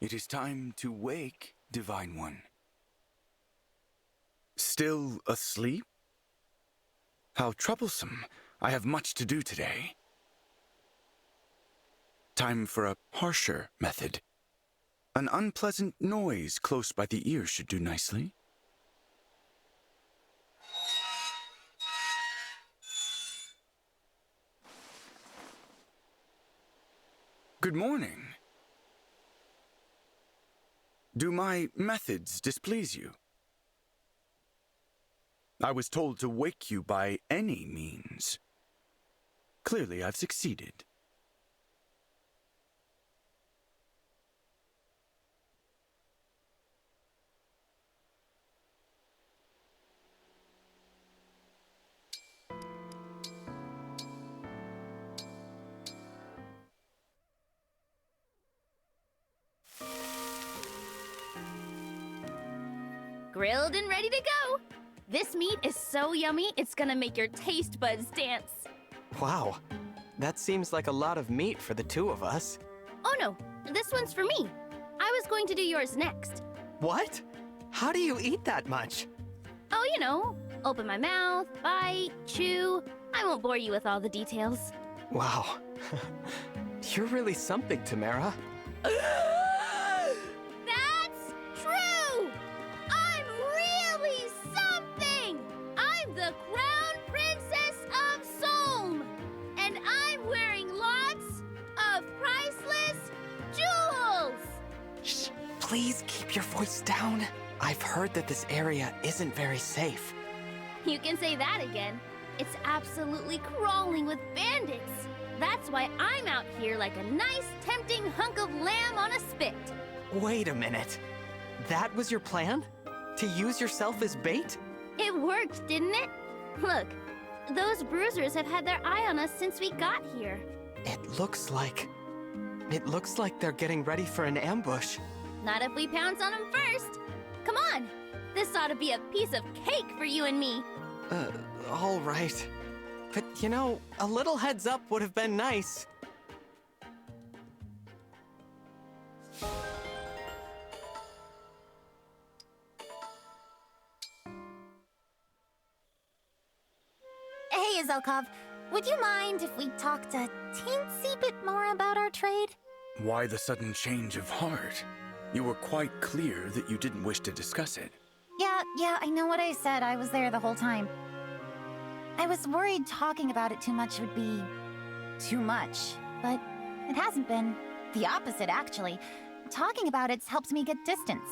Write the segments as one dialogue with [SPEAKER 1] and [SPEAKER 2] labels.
[SPEAKER 1] It is time to wake, Divine One. Still asleep? How troublesome. I have much to do today. Time for a harsher method. An unpleasant noise close by the ear should do nicely. Good morning. Do my methods displease you? I was told to wake you by any means. Clearly, I've succeeded.
[SPEAKER 2] Grilled and ready to go! This meat is so yummy, it's gonna make your taste buds dance.
[SPEAKER 3] Wow, that seems like a lot of meat for the two of us.
[SPEAKER 2] Oh no, this one's for me. I was going to do yours next.
[SPEAKER 3] What? How do you eat that much?
[SPEAKER 2] Oh, you know, open my mouth, bite, chew. I won't bore you with all the details.
[SPEAKER 3] Wow, you're really something, Tamara.
[SPEAKER 2] That's true! I'm really something! I'm the Crown Princess of Solm! And I'm wearing lots of priceless jewels!
[SPEAKER 3] Shh, please keep your voice down. I've heard that this area isn't very safe.
[SPEAKER 2] You can say that again. It's absolutely crawling with bandits. That's why I'm out here like a nice, tempting hunk of lamb on a spit.
[SPEAKER 3] Wait a minute. That was your plan? To use yourself as bait?
[SPEAKER 2] It worked, didn't it? Look, those bruisers have had their eye on us since we got here.
[SPEAKER 3] It looks like they're getting ready for an ambush.
[SPEAKER 2] Not if we pounce on them first. Come on, this ought to be a piece of cake for you and me.
[SPEAKER 3] All right. But, you know, a little heads up would have been nice.
[SPEAKER 4] Hey, Zelkov, would you mind if we talked a teensy bit more about our trade?
[SPEAKER 1] Why the sudden change of heart? You were quite clear that you didn't wish to discuss it.
[SPEAKER 4] Yeah, I know what I said. I was there the whole time. I was worried talking about it too much would be too much, but it hasn't been. The opposite, actually. Talking about it's helped me get distance.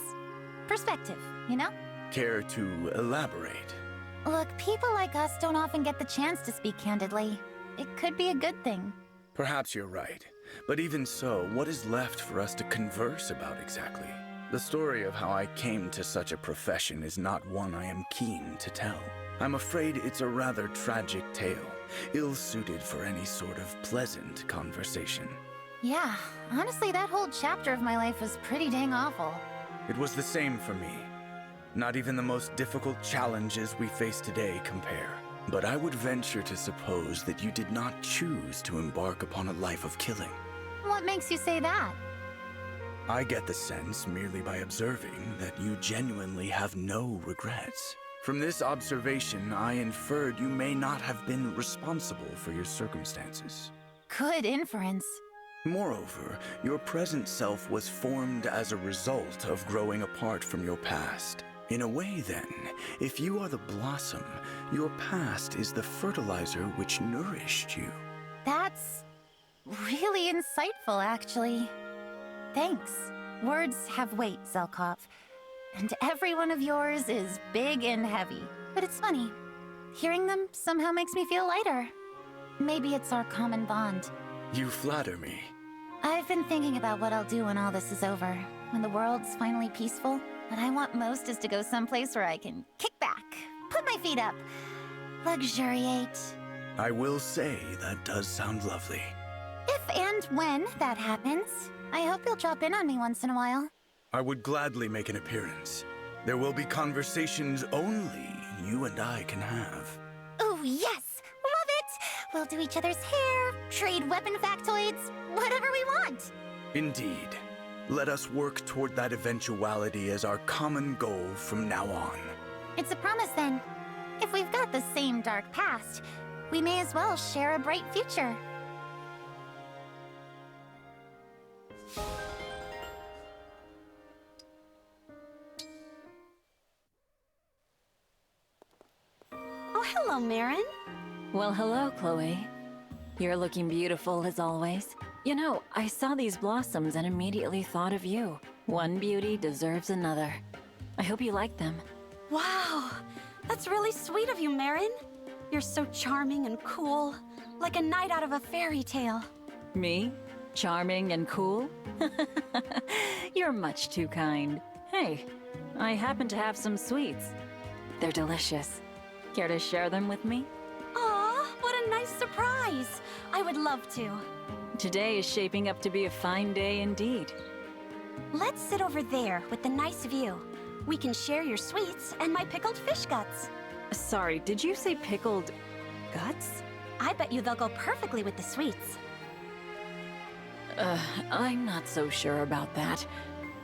[SPEAKER 4] Perspective, you know?
[SPEAKER 1] Care to elaborate?
[SPEAKER 4] Look, people like us don't often get the chance to speak candidly. It could be a good thing.
[SPEAKER 1] Perhaps you're right. But even so, what is left for us to converse about exactly? The story of how I came to such a profession is not one I am keen to tell. I'm afraid it's a rather tragic tale, ill-suited for any sort of pleasant conversation.
[SPEAKER 4] Yeah, honestly, that whole chapter of my life was pretty dang awful.
[SPEAKER 1] It was the same for me. Not even the most difficult challenges we face today compare. But I would venture to suppose that you did not choose to embark upon a life of killing.
[SPEAKER 4] What makes you say that?
[SPEAKER 1] I get the sense, merely by observing, that you genuinely have no regrets. From this observation, I inferred you may not have been responsible for your circumstances.
[SPEAKER 4] Good inference.
[SPEAKER 1] Moreover, your present self was formed as a result of growing apart from your past. In a way, then, if you are the blossom, your past is the fertilizer which nourished you.
[SPEAKER 4] That's really insightful, actually. Thanks. Words have weight, Zelkov. And every one of yours is big and heavy. But it's funny. Hearing them somehow makes me feel lighter. Maybe it's our common bond.
[SPEAKER 1] You flatter me.
[SPEAKER 4] I've been thinking about what I'll do when all this is over. When the world's finally peaceful. What I want most is to go someplace where I can kick back, put my feet up, luxuriate.
[SPEAKER 1] I will say that does sound lovely.
[SPEAKER 4] If and when that happens, I hope you'll drop in on me once in a while.
[SPEAKER 1] I would gladly make an appearance. There will be conversations only you and I can have.
[SPEAKER 4] Oh, yes! Love it! We'll do each other's hair, trade weapon factoids, whatever we want.
[SPEAKER 1] Indeed. Let us work toward that eventuality as our common goal from now on.
[SPEAKER 4] It's a promise then. If we've got the same dark past, we may as well share a bright future.
[SPEAKER 5] Oh, hello, Marin.
[SPEAKER 6] Well, hello, Chloe. You're looking beautiful as always. You know, I saw these blossoms and immediately thought of you. One beauty deserves another. I hope you like them.
[SPEAKER 5] Wow, that's really sweet of you, Marin. You're so charming and cool, like a knight out of a fairy tale.
[SPEAKER 6] Me? Charming and cool? You're much too kind. Hey, I happen to have some sweets. They're delicious. Care to share them with me?
[SPEAKER 5] Aw, what a nice surprise. I would love to.
[SPEAKER 6] Today is shaping up to be a fine day indeed.
[SPEAKER 5] Let's sit over there with the nice view. We can share your sweets and my pickled fish guts.
[SPEAKER 6] Sorry, did you say pickled guts?
[SPEAKER 5] I bet you they'll go perfectly with the sweets.
[SPEAKER 6] I'm not so sure about that.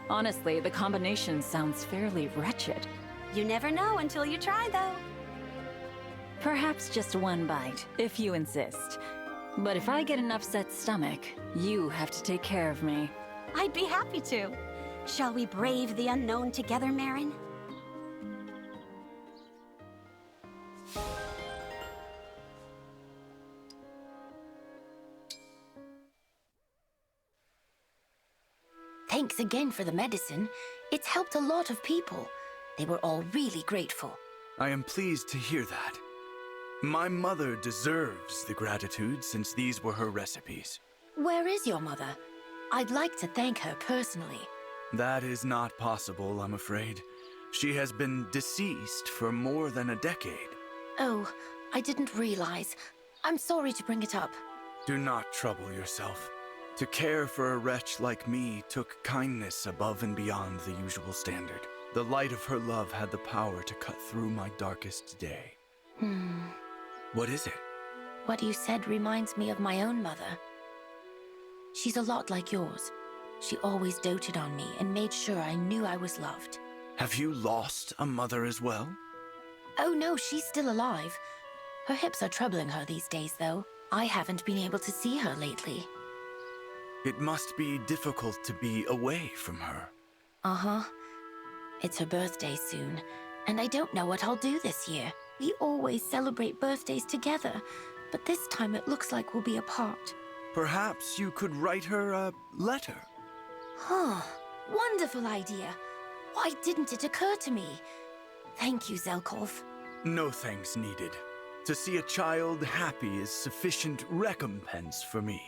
[SPEAKER 6] Honestly, the combination sounds fairly wretched.
[SPEAKER 5] You never know until you try, though.
[SPEAKER 6] Perhaps just one bite, if you insist. But if I get an upset stomach, you have to take care of me.
[SPEAKER 5] I'd be happy to. Shall we brave the unknown together, Marin?
[SPEAKER 7] Thanks again for the medicine. It's helped a lot of people. They were all really grateful.
[SPEAKER 1] I am pleased to hear that. My mother deserves the gratitude since these were her recipes.
[SPEAKER 7] Where is your mother? I'd like to thank her personally.
[SPEAKER 1] That is not possible, I'm afraid. She has been deceased for more than a decade.
[SPEAKER 7] Oh, I didn't realize. I'm sorry to bring it up.
[SPEAKER 1] Do not trouble yourself. To care for a wretch like me took kindness above and beyond the usual standard. The light of her love had the power to cut through my darkest day. What is it?
[SPEAKER 7] What you said reminds me of my own mother. She's a lot like yours. She always doted on me and made sure I knew I was loved.
[SPEAKER 1] Have you lost a mother as well?
[SPEAKER 7] Oh no, she's still alive. Her hips are troubling her these days, though. I haven't been able to see her lately.
[SPEAKER 1] It must be difficult to be away from her.
[SPEAKER 7] Uh-huh. It's her birthday soon, and I don't know what I'll do this year. We always celebrate birthdays together, but this time it looks like we'll be apart.
[SPEAKER 1] Perhaps you could write her a letter.
[SPEAKER 7] Huh. Wonderful idea. Why didn't it occur to me? Thank you, Zelkov.
[SPEAKER 1] No thanks needed. To see a child happy is sufficient recompense for me.